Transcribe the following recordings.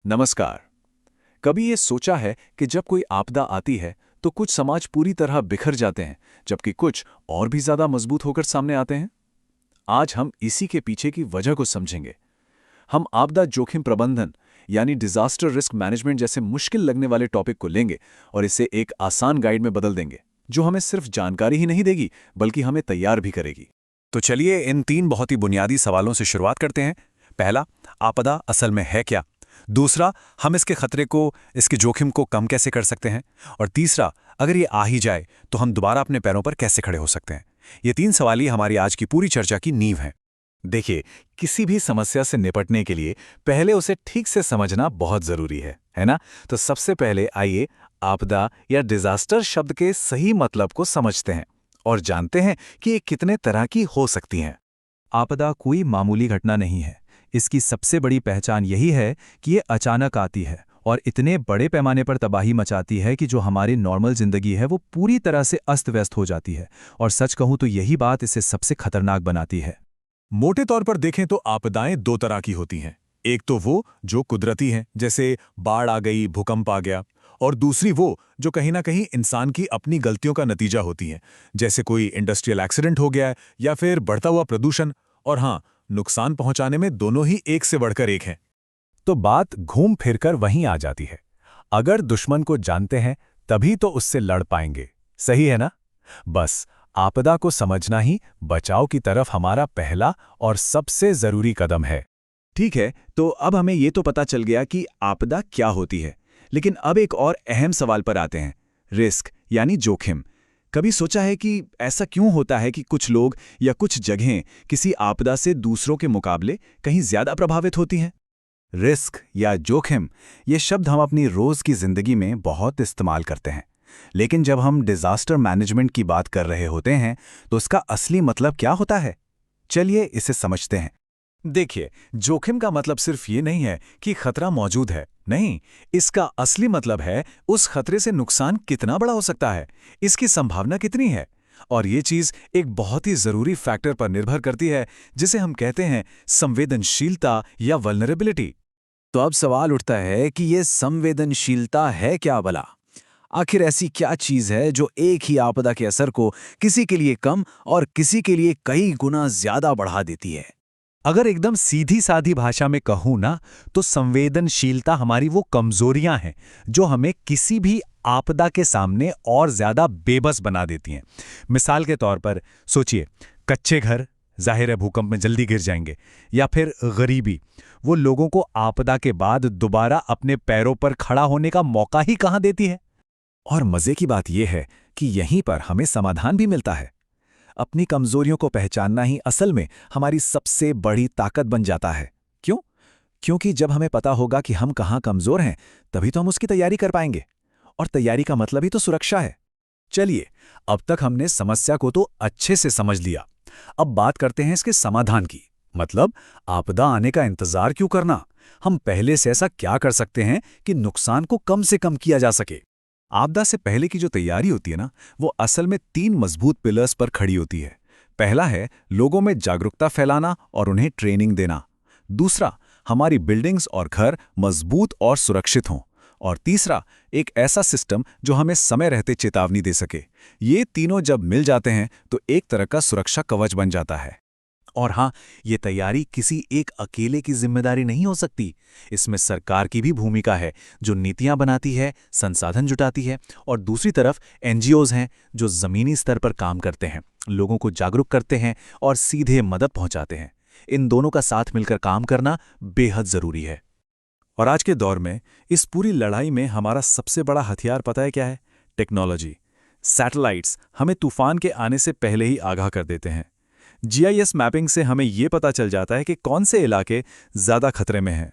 नमस्कार। कभी ये सोचा है कि जब कोई आपदा आती है तो कुछ समाज पूरी तरह बिखर जाते हैं, जबकि कुछ और भी ज्यादा मजबूत होकर सामने आते हैं। आज हम इसी के पीछे की वजह को समझेंगे। हम आपदा जोखिम प्रबंधन यानी डिजास्टर रिस्क मैनेजमेंट जैसे मुश्किल लगने वाले टॉपिक को लेंगे और इसे एक आसान गाइड में बदल देंगे, जो हमें सिर्फ जानकारी ही नहीं देगी बल्कि हमें तैयार भी करेगी। तो चलिए इन तीन बहुत ही बुनियादी सवालों से शुरुआत करते हैं। पहला, आपदा असल में है क्या? दूसरा, हम इसके खतरे को, इसके जोखिम को कम कैसे कर सकते हैं? और तीसरा, अगर ये आ ही जाए तो हम दोबारा अपने पैरों पर कैसे खड़े हो सकते हैं? ये तीन सवाल ही हमारी आज की पूरी चर्चा की नींव हैं। देखिए, किसी भी समस्या से निपटने के लिए पहले उसे ठीक से समझना बहुत जरूरी है ना? तो सबसे पहले आइए आपदा या डिजास्टर शब्द के सही मतलब को समझते हैं और जानते हैं कि ये कितने तरह की हो सकती हैं। आपदा कोई मामूली घटना नहीं है। इसकी सबसे बड़ी पहचान यही है कि ये अचानक आती है और इतने बड़े पैमाने पर तबाही मचाती है कि जो हमारी नॉर्मल जिंदगी है वो पूरी तरह से अस्त व्यस्त हो जाती है। और सच कहूं तो यही बात इसे सबसे खतरनाक बनाती है। मोटे तौर पर देखें तो आपदाएं दो तरह की होती हैं। एक तो वो जो कुदरती हैं, जैसे बाढ़ आ गई, भूकंप आ गया, और दूसरी वो जो कहीं ना कहीं इंसान की अपनी गलतियों का नतीजा होती हैं, जैसे कोई इंडस्ट्रियल एक्सीडेंट हो गया है या फिर बढ़ता हुआ प्रदूषण। और हाँ, नुकसान पहुंचाने में दोनों ही एक से बढ़कर एक हैं। तो बात घूम फिरकर वहीं आ जाती है। अगर दुश्मन को जानते हैं तभी तो उससे लड़ पाएंगे। सही है ना? बस आपदा को समझना ही बचाव की तरफ हमारा पहला और सबसे जरूरी कदम है। ठीक है, तो अब हमें ये तो पता चल गया कि आपदा क्या होती है, लेकिन अब एक और अहम सवाल पर आते हैं। रिस्क यानी जोखिम। कभी सोचा है कि ऐसा क्यों होता है कि कुछ लोग या कुछ जगहें किसी आपदा से दूसरों के मुकाबले कहीं ज्यादा प्रभावित होती हैं? रिस्क या जोखिम, ये शब्द हम अपनी रोज की जिंदगी में बहुत इस्तेमाल करते हैं, लेकिन जब हम डिजास्टर मैनेजमेंट की बात कर रहे होते हैं तो इसका असली मतलब क्या होता है? चलिए इसे समझते हैं। देखिए, जोखिम का मतलब सिर्फ ये नहीं है कि खतरा मौजूद है। नहीं, इसका असली मतलब है उस खतरे से नुकसान कितना बड़ा हो सकता है, इसकी संभावना कितनी है। और ये चीज एक बहुत ही जरूरी फैक्टर पर निर्भर करती है, जिसे हम कहते हैं संवेदनशीलता या वल्नरेबिलिटी। तो अब सवाल उठता है कि ये संवेदनशीलता है क्या भला? आखिर ऐसी क्या चीज है जो एक ही आपदा के असर को किसी के लिए कम और किसी के लिए कई गुना ज्यादा बढ़ा देती है? अगर एकदम सीधी सादी भाषा में कहूं ना, तो संवेदनशीलता हमारी वो कमजोरियां हैं जो हमें किसी भी आपदा के सामने और ज्यादा बेबस बना देती हैं। मिसाल के तौर पर सोचिए, कच्चे घर जाहिर है भूकंप में जल्दी गिर जाएंगे, या फिर गरीबी, वो लोगों को आपदा के बाद दोबारा अपने पैरों पर खड़ा होने का मौका ही कहां देती है। और मजे की बात यह है कि यहीं पर हमें समाधान भी मिलता है। अपनी कमजोरियों को पहचानना ही असल में हमारी सबसे बड़ी ताकत बन जाता है। क्यों? क्योंकि जब हमें पता होगा कि हम कहाँ कमजोर हैं, तभी तो हम उसकी तैयारी कर पाएंगे। और तैयारी का मतलब ही तो सुरक्षा है। चलिए, अब तक हमने समस्या को तो अच्छे से समझ लिया। अब बात करते हैं इसके समाधान की। मतलब, आपदा आने का इंतजार क्यों करना? हम पहले से ऐसा क्या कर सकते हैं कि नुकसान को कम से कम किया जा सके? आपदा से पहले की जो तैयारी होती है ना, वो असल में तीन मजबूत पिलर्स पर खड़ी होती है। पहला है लोगों में जागरूकता फैलाना और उन्हें ट्रेनिंग देना। दूसरा, हमारी बिल्डिंग्स और घर मजबूत और सुरक्षित हों। और तीसरा, एक ऐसा सिस्टम जो हमें समय रहते चेतावनी दे सके। ये तीनों जब मिल जाते हैं तो एक तरह का सुरक्षा कवच बन जाता है। और हाँ, ये तैयारी किसी एक अकेले की जिम्मेदारी नहीं हो सकती। इसमें सरकार की भी भूमिका है, जो नीतियां बनाती है, संसाधन जुटाती है, और दूसरी तरफ एनजीओज हैं जो जमीनी स्तर पर काम करते हैं, लोगों को जागरूक करते हैं और सीधे मदद पहुंचाते हैं। इन दोनों का साथ मिलकर काम करना बेहद जरूरी है। और आज के दौर में इस पूरी लड़ाई में हमारा सबसे बड़ा हथियार पता है क्या है? टेक्नोलॉजी। सैटेलाइट्स हमें तूफान के आने से पहले ही आगाह कर देते हैं। जीआईएस मैपिंग से हमें ये पता चल जाता है कि कौन से इलाके ज़्यादा खतरे में हैं।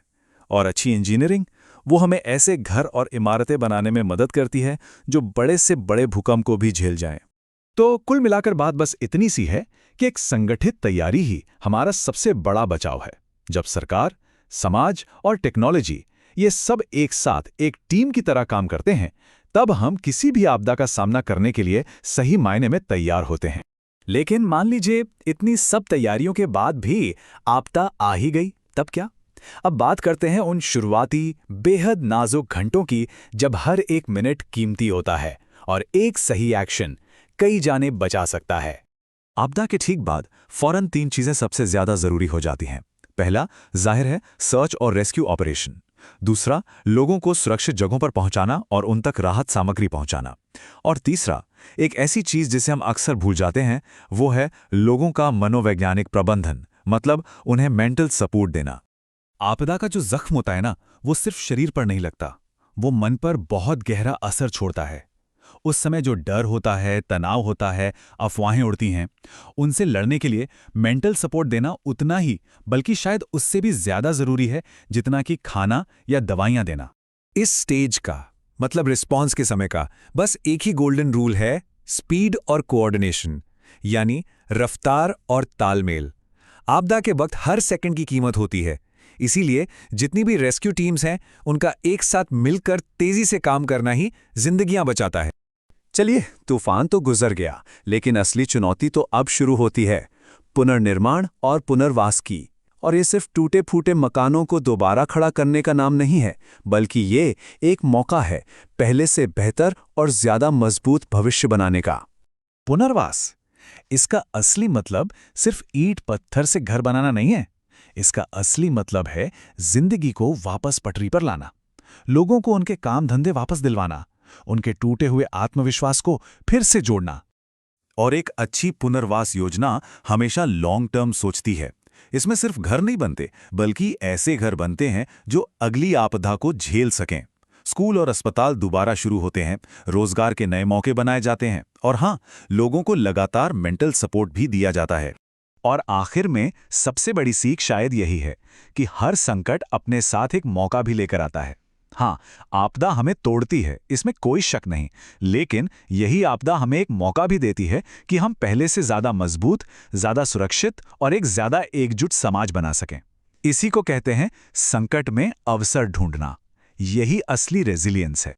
और अच्छी इंजीनियरिंग, वो हमें ऐसे घर और इमारतें बनाने में मदद करती है जो बड़े से बड़े भूकंप को भी झेल जाएं। तो कुल मिलाकर बात बस इतनी सी है कि एक संगठित तैयारी ही हमारा सबसे बड़ा बचाव है। जब सरकार, समाज और टेक्नोलॉजी ये सब एक साथ एक टीम की तरह काम करते हैं, तब हम किसी भी आपदा का सामना करने के लिए सही मायने में तैयार होते हैं। लेकिन मान लीजिए इतनी सब तैयारियों के बाद भी आपदा आ ही गई, तब क्या? अब बात करते हैं उन शुरुआती, बेहद नाजुक घंटों की जब हर एक मिनट कीमती होता है और एक सही एक्शन कई जाने बचा सकता है। आपदा के ठीक बाद फौरन 3 चीजें सबसे ज्यादा जरूरी हो जाती हैं। पहला, जाहिर है, सर्च और रेस्क्यू ऑपरेशन। दूसरा, लोगों को सुरक्षित जगहों पर पहुंचाना और उन तक राहत सामग्री पहुंचाना। और तीसरा, एक ऐसी चीज जिसे हम अक्सर भूल जाते हैं, वो है लोगों का मनोवैज्ञानिक प्रबंधन, मतलब उन्हें मेंटल सपोर्ट देना। आपदा का जो जख्म होता है ना, वो सिर्फ शरीर पर नहीं लगता, वो मन पर बहुत गहरा असर छोड़ता है। उस समय जो डर होता है, तनाव होता है, अफवाहें उड़ती हैं, उनसे लड़ने के लिए मेंटल सपोर्ट देना उतना ही, बल्कि शायद उससे भी ज्यादा जरूरी है जितना कि खाना या दवाइयां देना। इस स्टेज का मतलब रिस्पॉन्स के समय का बस एक ही गोल्डन रूल है, स्पीड और कोऑर्डिनेशन, यानी रफ्तार और तालमेल। आपदा के वक्त हर सेकंड की कीमत होती है, इसीलिए जितनी भी रेस्क्यू टीम्स हैं, उनका एक साथ मिलकर तेजी से काम करना ही जिंदगियां बचाता है। चलिए, तूफान तो गुजर गया, लेकिन असली चुनौती तो अब शुरू होती है, पुनर्निर्माण और पुनर्वास की। और ये सिर्फ टूटे फूटे मकानों को दोबारा खड़ा करने का नाम नहीं है, बल्कि ये एक मौका है पहले से बेहतर और ज्यादा मजबूत भविष्य बनाने का। पुनर्वास, इसका असली मतलब सिर्फ ईंट पत्थर से घर बनाना नहीं है। इसका असली मतलब है जिंदगी को वापस पटरी पर लाना, लोगों को उनके काम धंधे वापस दिलवाना, उनके टूटे हुए आत्मविश्वास को फिर से जोड़ना। और एक अच्छी पुनर्वास योजना हमेशा लॉन्ग टर्म सोचती है। इसमें सिर्फ घर नहीं बनते, बल्कि ऐसे घर बनते हैं जो अगली आपदा को झेल सकें। स्कूल और अस्पताल दोबारा शुरू होते हैं, रोजगार के नए मौके बनाए जाते हैं, और हाँ, लोगों को लगातार मेंटल सपोर्ट भी दिया जाता है। और आखिर में सबसे बड़ी सीख शायद यही है कि हर संकट अपने साथ एक मौका भी लेकर आता है। हाँ, आपदा हमें तोड़ती है, इसमें कोई शक नहीं, लेकिन यही आपदा हमें एक मौका भी देती है कि हम पहले से ज्यादा मजबूत, ज्यादा सुरक्षित और एक ज्यादा एकजुट समाज बना सकें। इसी को कहते हैं संकट में अवसर ढूंढना। यही असली रेजिलियंस है।